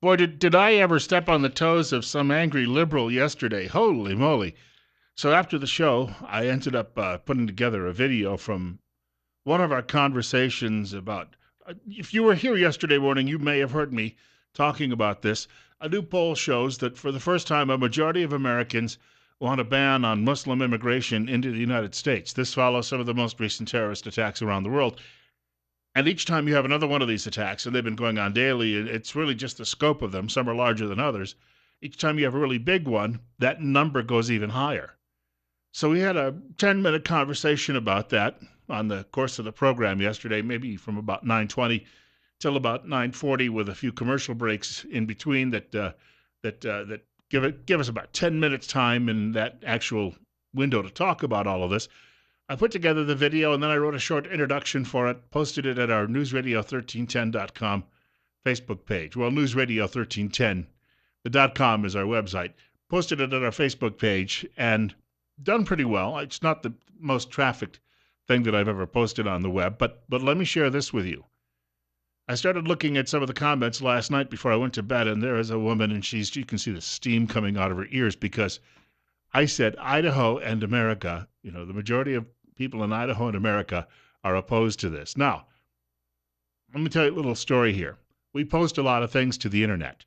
Boy, did I ever step on the toes of some angry liberal yesterday. Holy moly. So after the show, I ended up putting together a video from one of our conversations about. If you were here yesterday morning, you may have heard me talking about this. A new poll shows that for the first time, a majority of Americans want a ban on Muslim immigration into the United States. This follows some of the most recent terrorist attacks around the world. And each time you have another one of these attacks, and they've been going on daily, it's really just the scope of them. Some are larger than others. Each time you have a really big one, that number goes even higher. So we had a 10-minute conversation about that on the course of the program yesterday, maybe from about 9:20 till about 9:40, with a few commercial breaks in between that give us about 10 minutes time in that actual window to talk about all of this. I put together the video, and then I wrote a short introduction for it, posted it at our newsradio1310.com Facebook page. Well, newsradio1310, the .com is our website. Posted it at our Facebook page, and done pretty well. It's not the most trafficked thing that I've ever posted on the web, but let me share this with you. I started looking at some of the comments last night before I went to bed, and there is a woman, and you can see the steam coming out of her ears because I said Idaho and America, the majority of people in Idaho and America are opposed to this. Now, let me tell you a little story here. We post a lot of things to the internet.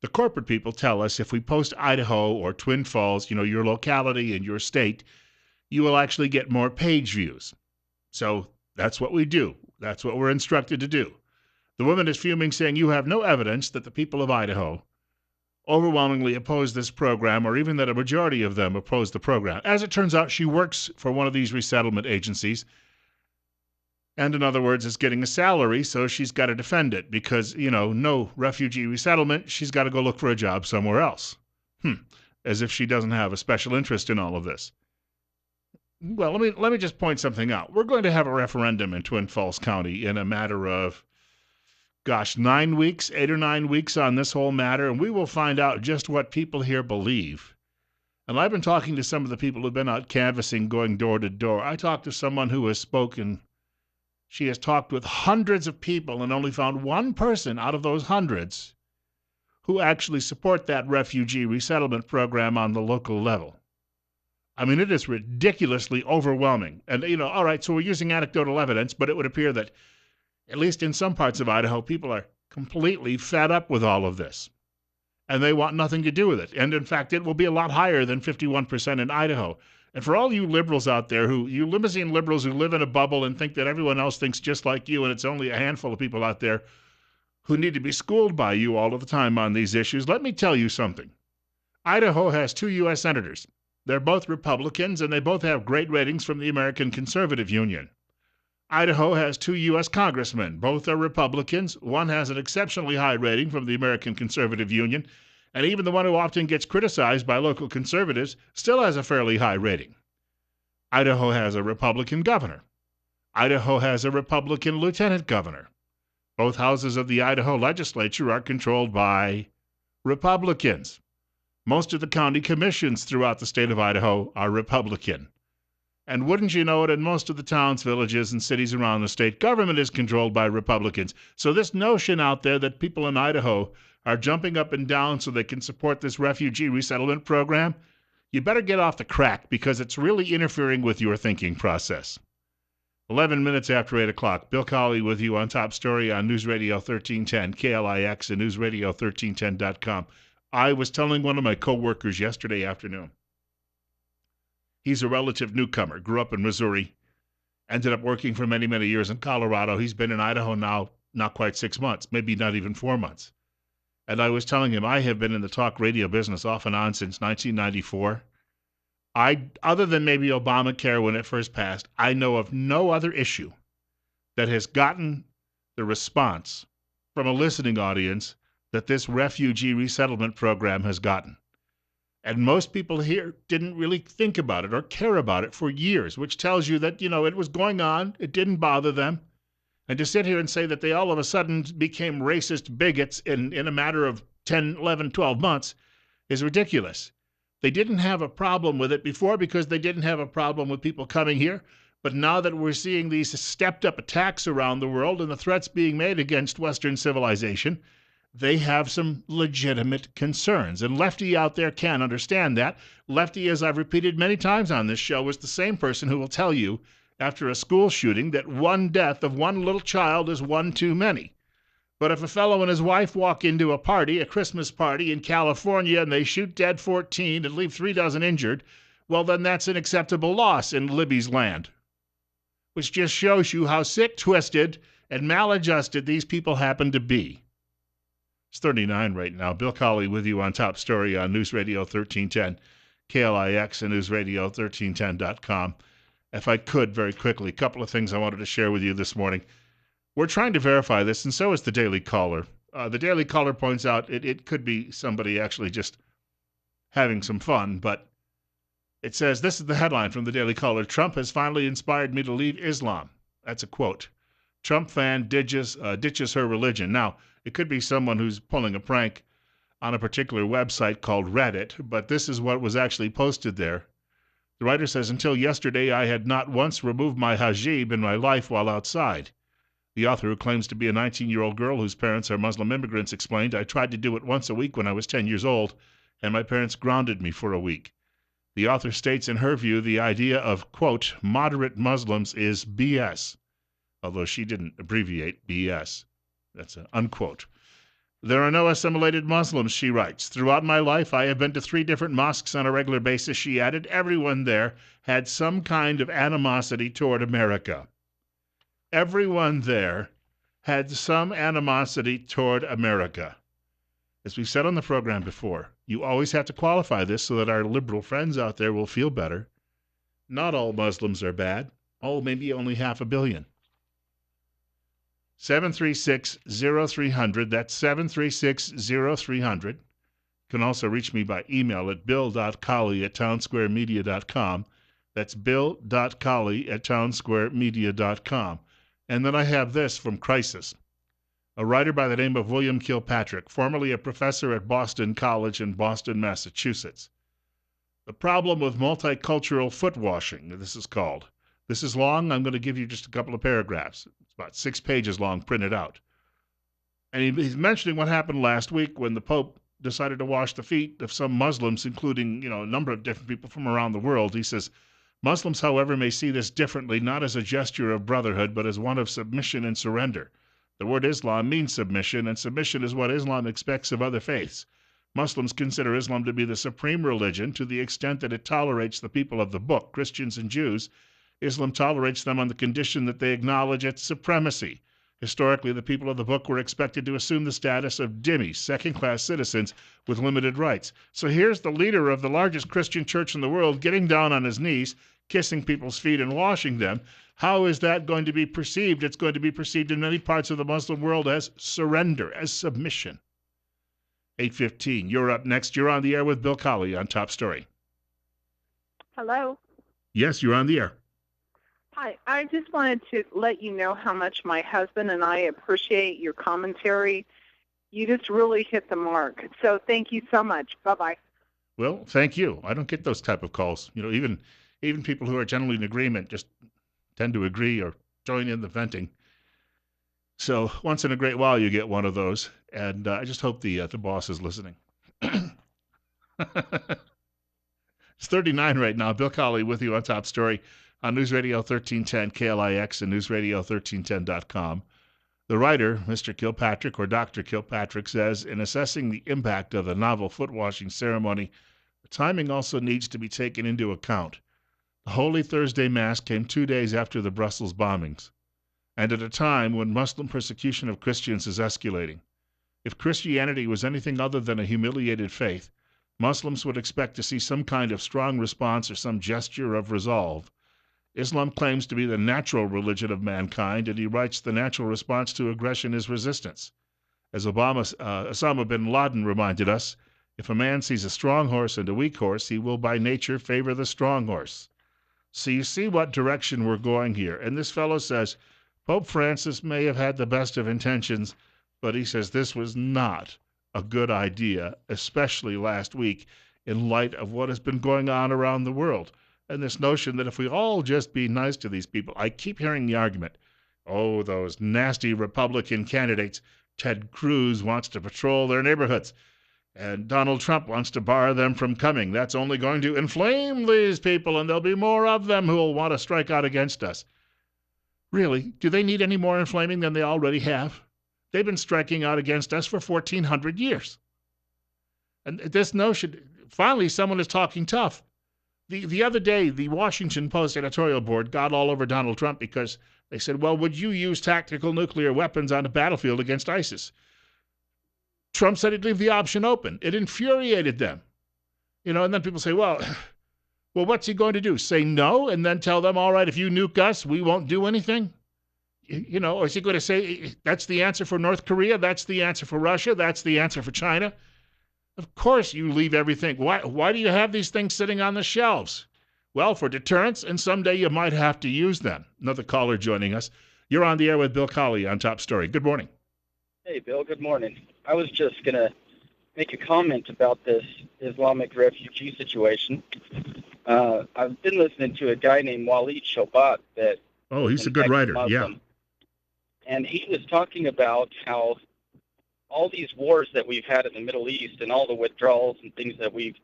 The corporate people tell us if we post Idaho or Twin Falls, your locality and your state, you will actually get more page views. So that's what we do. That's what we're instructed to do. The woman is fuming, saying you have no evidence that the people of Idaho overwhelmingly oppose this program, or even that a majority of them oppose the program. As it turns out, she works for one of these resettlement agencies, and in other words, is getting a salary, so she's got to defend it because, no refugee resettlement, she's got to go look for a job somewhere else. As if she doesn't have a special interest in all of this. Well, let me just point something out. We're going to have a referendum in Twin Falls County in a matter of 8 or 9 weeks on this whole matter, and we will find out just what people here believe. And I've been talking to some of the people who've been out canvassing, going door to door. I talked to someone who has spoken. She has talked with hundreds of people and only found one person out of those hundreds who actually support that refugee resettlement program on the local level. I mean, it is ridiculously overwhelming. And, all right, so we're using anecdotal evidence, but it would appear that at least in some parts of Idaho, people are completely fed up with all of this. And they want nothing to do with it. And in fact, it will be a lot higher than 51% in Idaho. And for all you liberals out there, you limousine liberals who live in a bubble and think that everyone else thinks just like you, and it's only a handful of people out there who need to be schooled by you all of the time on these issues, let me tell you something. Idaho has 2 U.S. senators. They're both Republicans, and they both have great ratings from the American Conservative Union. Idaho has 2 U.S. congressmen. Both are Republicans. One has an exceptionally high rating from the American Conservative Union, and even the one who often gets criticized by local conservatives still has a fairly high rating. Idaho has a Republican governor. Idaho has a Republican lieutenant governor. Both houses of the Idaho legislature are controlled by Republicans. Most of the county commissions throughout the state of Idaho are Republican. And wouldn't you know it, in most of the towns, villages, and cities around the state, government is controlled by Republicans. So this notion out there that people in Idaho are jumping up and down so they can support this refugee resettlement program, you better get off the crack because it's really interfering with your thinking process. 11 minutes after 8 o'clock, Bill Colley with you on Top Story on News Radio 1310, KLIX, and newsradio1310.com. I was telling one of my coworkers yesterday afternoon. He's a relative newcomer, grew up in Missouri, ended up working for many, many years in Colorado. He's been in Idaho now not quite 6 months, maybe not even 4 months. And I was telling him I have been in the talk radio business off and on since 1994. Other than maybe Obamacare when it first passed, I know of no other issue that has gotten the response from a listening audience that this refugee resettlement program has gotten. And most people here didn't really think about it or care about it for years, which tells you that, it was going on. It didn't bother them. And to sit here and say that they all of a sudden became racist bigots in a matter of 10, 11, 12 months is ridiculous. They didn't have a problem with it before because they didn't have a problem with people coming here. But now that we're seeing these stepped up attacks around the world and the threats being made against Western civilization, they have some legitimate concerns. And Lefty out there can understand that. Lefty, as I've repeated many times on this show, is the same person who will tell you after a school shooting that one death of one little child is one too many. But if a fellow and his wife walk into a party, a Christmas party in California, and they shoot dead 14 and leave 3 dozen injured, well, then that's an acceptable loss in Libby's land. Which just shows you how sick, twisted, and maladjusted these people happen to be. It's 39 right now. Bill Colley with you on Top Story on News Radio 1310, KLIX, and newsradio1310.com. If I could, very quickly, a couple of things I wanted to share with you this morning. We're trying to verify this, and so is the Daily Caller. The Daily Caller points out it could be somebody actually just having some fun, but it says, this is the headline from the Daily Caller, Trump has finally inspired me to leave Islam. That's a quote. Trump fan ditches her religion. Now, it could be someone who's pulling a prank on a particular website called Reddit, but this is what was actually posted there. The writer says, until yesterday, I had not once removed my hijab in my life while outside. The author, who claims to be a 19-year-old girl whose parents are Muslim immigrants, explained, I tried to do it once a week when I was 10 years old, and my parents grounded me for a week. The author states, in her view, the idea of, quote, moderate Muslims is BS, although she didn't abbreviate BS. That's an unquote. There are no assimilated Muslims, she writes. Throughout my life, I have been to 3 different mosques on a regular basis, she added. Everyone there had some kind of animosity toward America. Everyone there had some animosity toward America. As we've said on the program before, you always have to qualify this so that our liberal friends out there will feel better. Not all Muslims are bad. Oh, maybe only 500 million. 736-0300. That's 736-0300. You can also reach me by email at bill.colley@townsquaremedia.com. That's bill.colley@townsquaremedia.com. And then I have this from Crisis. A writer by the name of William Kilpatrick, formerly a professor at Boston College in Boston, Massachusetts. The problem with multicultural foot washing, this is called. This is long. I'm going to give you just a couple of paragraphs. It's about 6 pages long, printed out. And he's mentioning what happened last week when the Pope decided to wash the feet of some Muslims, including, a number of different people from around the world. He says, Muslims, however, may see this differently, not as a gesture of brotherhood, but as one of submission and surrender. The word Islam means submission, and submission is what Islam expects of other faiths. Muslims consider Islam to be the supreme religion to the extent that it tolerates the people of the book, Christians and Jews. Islam tolerates them on the condition that they acknowledge its supremacy. Historically, the people of the book were expected to assume the status of dhimmis, second-class citizens with limited rights. So here's the leader of the largest Christian church in the world getting down on his knees, kissing people's feet and washing them. How is that going to be perceived? It's going to be perceived in many parts of the Muslim world as surrender, as submission. 8:15. You're up next. You're on the air with Bill Colley on Top Story. Hello. Yes, you're on the air. Hi. I just wanted to let you know how much my husband and I appreciate your commentary. You just really hit the mark. So thank you so much. Bye-bye. Well, thank you. I don't get those type of calls. Even people who are generally in agreement just tend to agree or join in the venting. So once in a great while, you get one of those, and I just hope the boss is listening. It's 39 right now. Bill Colley with you on Top Story on News Radio 1310 KLIX and newsradio1310.com. The writer, Mr. Kilpatrick, or Dr. Kilpatrick, says, in assessing the impact of the novel foot-washing ceremony, the timing also needs to be taken into account. The Holy Thursday Mass came 2 days after the Brussels bombings, and at a time when Muslim persecution of Christians is escalating. If Christianity was anything other than a humiliated faith, Muslims would expect to see some kind of strong response or some gesture of resolve. Islam claims to be the natural religion of mankind, and he writes the natural response to aggression is resistance. As Osama bin Laden reminded us, if a man sees a strong horse and a weak horse, he will by nature favor the strong horse. So you see what direction we're going here. And this fellow says, Pope Francis may have had the best of intentions, but he says this was not a good idea, especially last week, in light of what has been going on around the world. And this notion that if we all just be nice to these people, I keep hearing the argument, oh, those nasty Republican candidates, Ted Cruz wants to patrol their neighborhoods. And Donald Trump wants to bar them from coming. That's only going to inflame these people, and there'll be more of them who will want to strike out against us. Really, do they need any more inflaming than they already have? They've been striking out against us for 1,400 years. And this notion, finally, someone is talking tough. The other day, the Washington Post editorial board got all over Donald Trump because they said, well, would you use tactical nuclear weapons on the battlefield against ISIS? Trump said he'd leave the option open. It infuriated them. And then people say, well, what's he going to do? Say no and then tell them, all right, if you nuke us, we won't do anything? Or is he going to say, that's the answer for North Korea, that's the answer for Russia, that's the answer for China? Of course you leave everything. Why do you have these things sitting on the shelves? Well, for deterrence, and someday you might have to use them. Another caller joining us. You're on the air with Bill Colley on Top Story. Good morning. Hey, Bill, good morning. I was just going to make a comment about this Islamic refugee situation. I've been listening to a guy named Waleed Shobat that... Oh, he's a good writer, Muslim, yeah. And he was talking about how all these wars that we've had in the Middle East and all the withdrawals and things that we've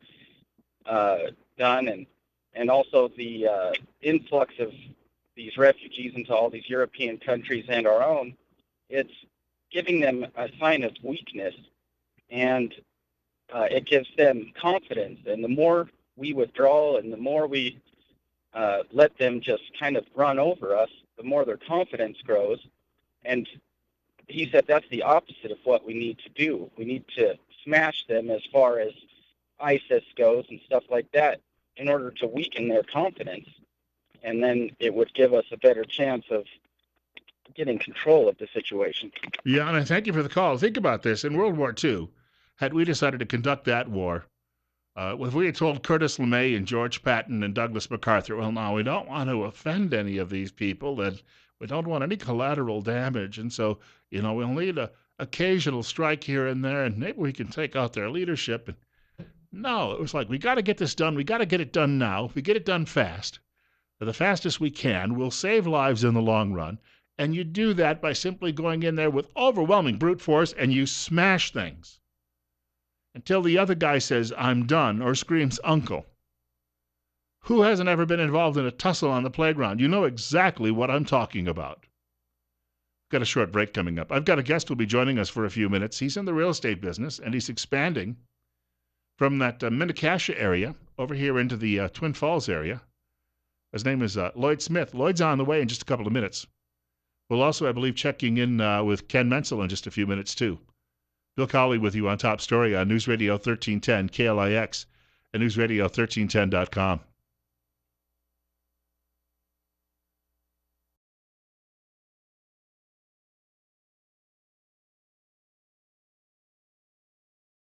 done, and also the influx of these refugees into all these European countries and our own, it's giving them a sign of weakness, and it gives them confidence. And the more we withdraw and the more we let them just kind of run over us, the more their confidence grows. And he said that's the opposite of what we need to do. We need to smash them as far as ISIS goes and stuff like that in order to weaken their confidence. And then it would give us a better chance of getting control of the situation. Yeah, and I thank you for the call. Think about this. In World War II, had we decided to conduct that war, if we had told Curtis LeMay and George Patton and Douglas MacArthur, well, no, we don't want to offend any of these people, and we don't want any collateral damage, and so, we'll need an occasional strike here and there, and maybe we can take out their leadership. And no, it was like, we got to get this done. We got to get it done now. If we get it done fast, the fastest we can, we'll save lives in the long run. And you do that by simply going in there with overwhelming brute force and you smash things until the other guy says, I'm done, or screams, uncle. Who hasn't ever been involved in a tussle on the playground? You know exactly what I'm talking about. Got a short break coming up. I've got a guest who'll be joining us for a few minutes. He's in the real estate business, and he's expanding from that Mini-Cassia area over here into the Twin Falls area. His name is Lloyd Smith. Lloyd's on the way in just a couple of minutes. We'll also, I believe, checking in with Ken Menzel in just a few minutes, too. Bill Colley with you on Top Story on News Radio 1310 KLIX and newsradio1310.com.